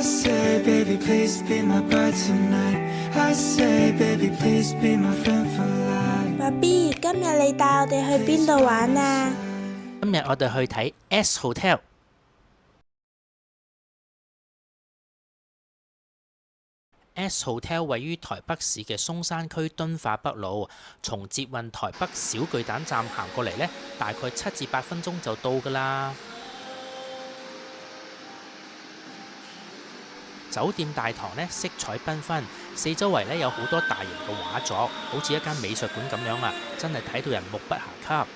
I say, baby, please be my bride tonight. I say, baby, please be my friend for life. 爸 B， 今日你帶我哋去邊度玩啊？今日我哋去睇 S Hotel。S Hotel 位於台北市嘅松山區敦化北路，從捷運台北小巨蛋站行過嚟呢，大概7至8分鐘就到㗎啦。酒店大堂呢，色彩繽紛，四周圍呢有好多大型嘅畫作，好似一間美術館咁樣啊！真係睇到人目不暇給。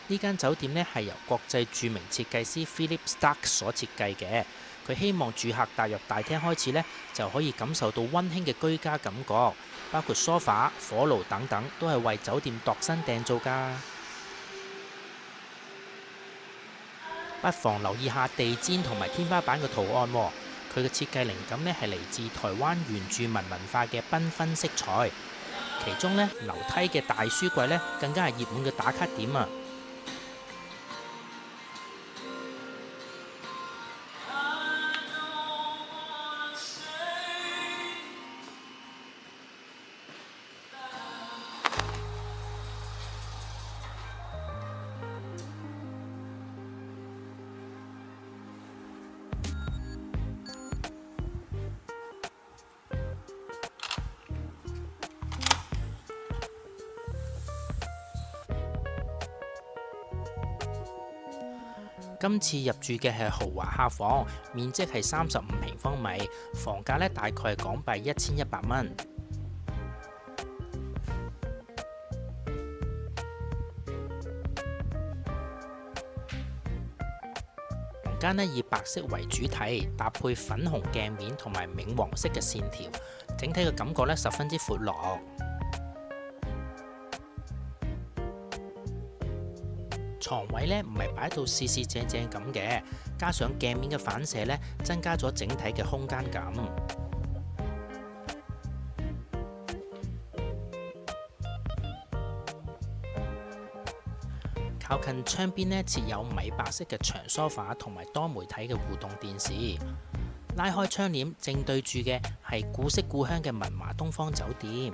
呢間酒店呢係由國際著名設計師 Philip Starck 所設計嘅。佢希望住客踏入大廳開始呢，就可以感受到溫馨嘅居家感覺，包括梳化、火爐等等，都係為酒店度身訂造㗎。不妨留意下地氈同埋天花板嘅圖案喎，佢嘅設計靈感呢係嚟自台灣原住民文化嘅繽紛色彩，其中呢，樓梯嘅大書櫃呢，更加係熱門嘅打卡點啊！今次入住嘅係豪華客房，面積係35平方米，房價呢大概係港幣1100蚊。房間呢以白色為主體，搭配粉紅鏡面同埋冥黃色嘅線條，整體嘅感覺呢十分之闊落。床位呢唔係擺到四四正正咁嘅，加上鏡面嘅反射呢，增加咗整體嘅空間感。靠近窗邊呢，設有米白色嘅長梳化同埋多媒體嘅互動電視。拉開窗簾，正對住嘅係古色古香嘅文華東方酒店。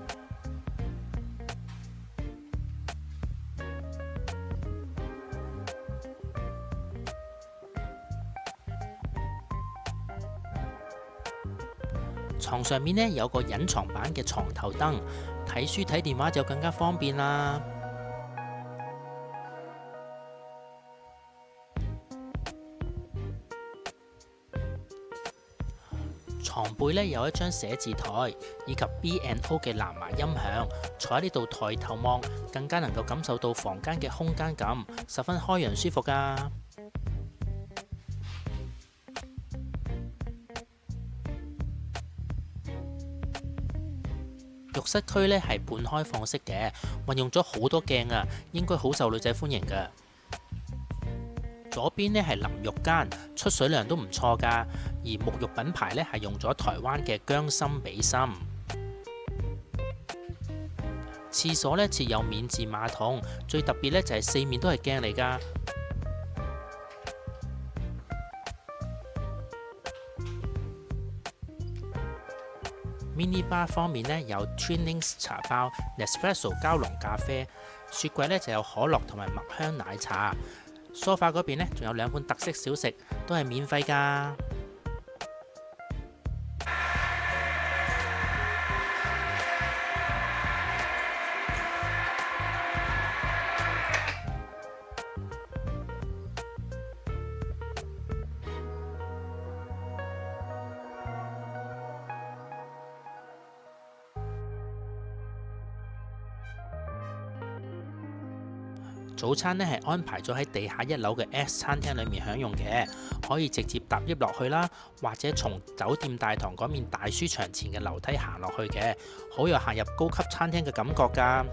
床上面呢有個隱藏版嘅床頭燈，睇書睇電話就更加方便啦。床背呢有一張寫字台，以及 B&O 嘅藍牙音響，坐喺呢度抬頭望，更加能夠感受到房間嘅空間感，十分開揚舒服㗎。浴室區呢係半開放式嘅，運用咗好多鏡啊，應該好受女仔歡迎㗎。左邊呢係淋浴間，出水量都唔錯㗎，而沐浴品牌呢係用咗台灣嘅姜參比參。廁所呢設有免治馬桶，最特別呢就係四面都係鏡嚟㗎。Mini bar 方面呢，有 Twinings 茶包、Nespresso 膠囊咖啡，雪櫃呢就有可樂同埋麥香奶茶。梳化嗰邊呢，仲有2款特色小食，都係免費㗎。早餐呢係安排咗喺地下1樓嘅 S 餐廳裏面享用嘅，可以直接搭 lift 落去啦，或者從酒店大堂嗰面大書牆前嘅樓梯行落去嘅，好有行入高級餐廳嘅感覺㗎。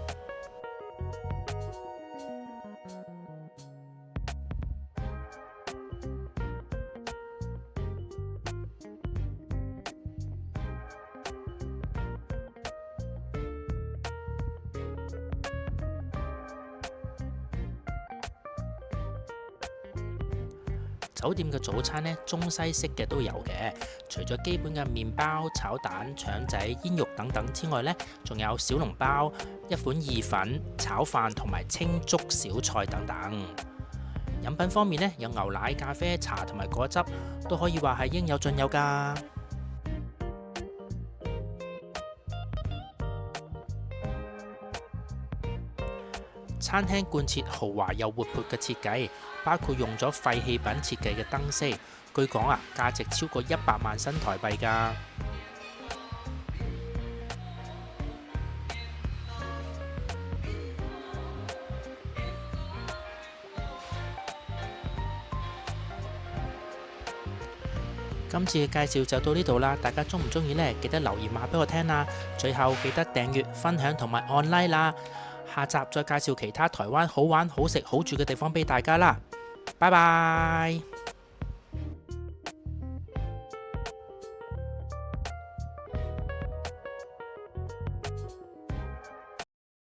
酒店嘅早餐呢，中西式嘅都有嘅，除咗基本嘅麵包、炒蛋、腸仔、煙肉等等之外呢，仲有小籠包、一款意粉、炒飯同埋清粥小菜等等。飲品方面呢，有牛奶、咖啡、茶同埋果汁，都可以話係應有盡有㗎。餐廳貫徹豪華又活潑嘅設計，包括用咗廢棄品設計嘅燈飾，據講啊，價值超過100萬新台幣㗎。今次嘅介紹就到呢度啦，大家鍾唔鍾意呢？記得留言話俾我聽啦。最後記得訂閱、分享同埋按 like 啦。下集再介紹其他台灣好玩、好食、好住嘅地方俾大家啦。拜拜。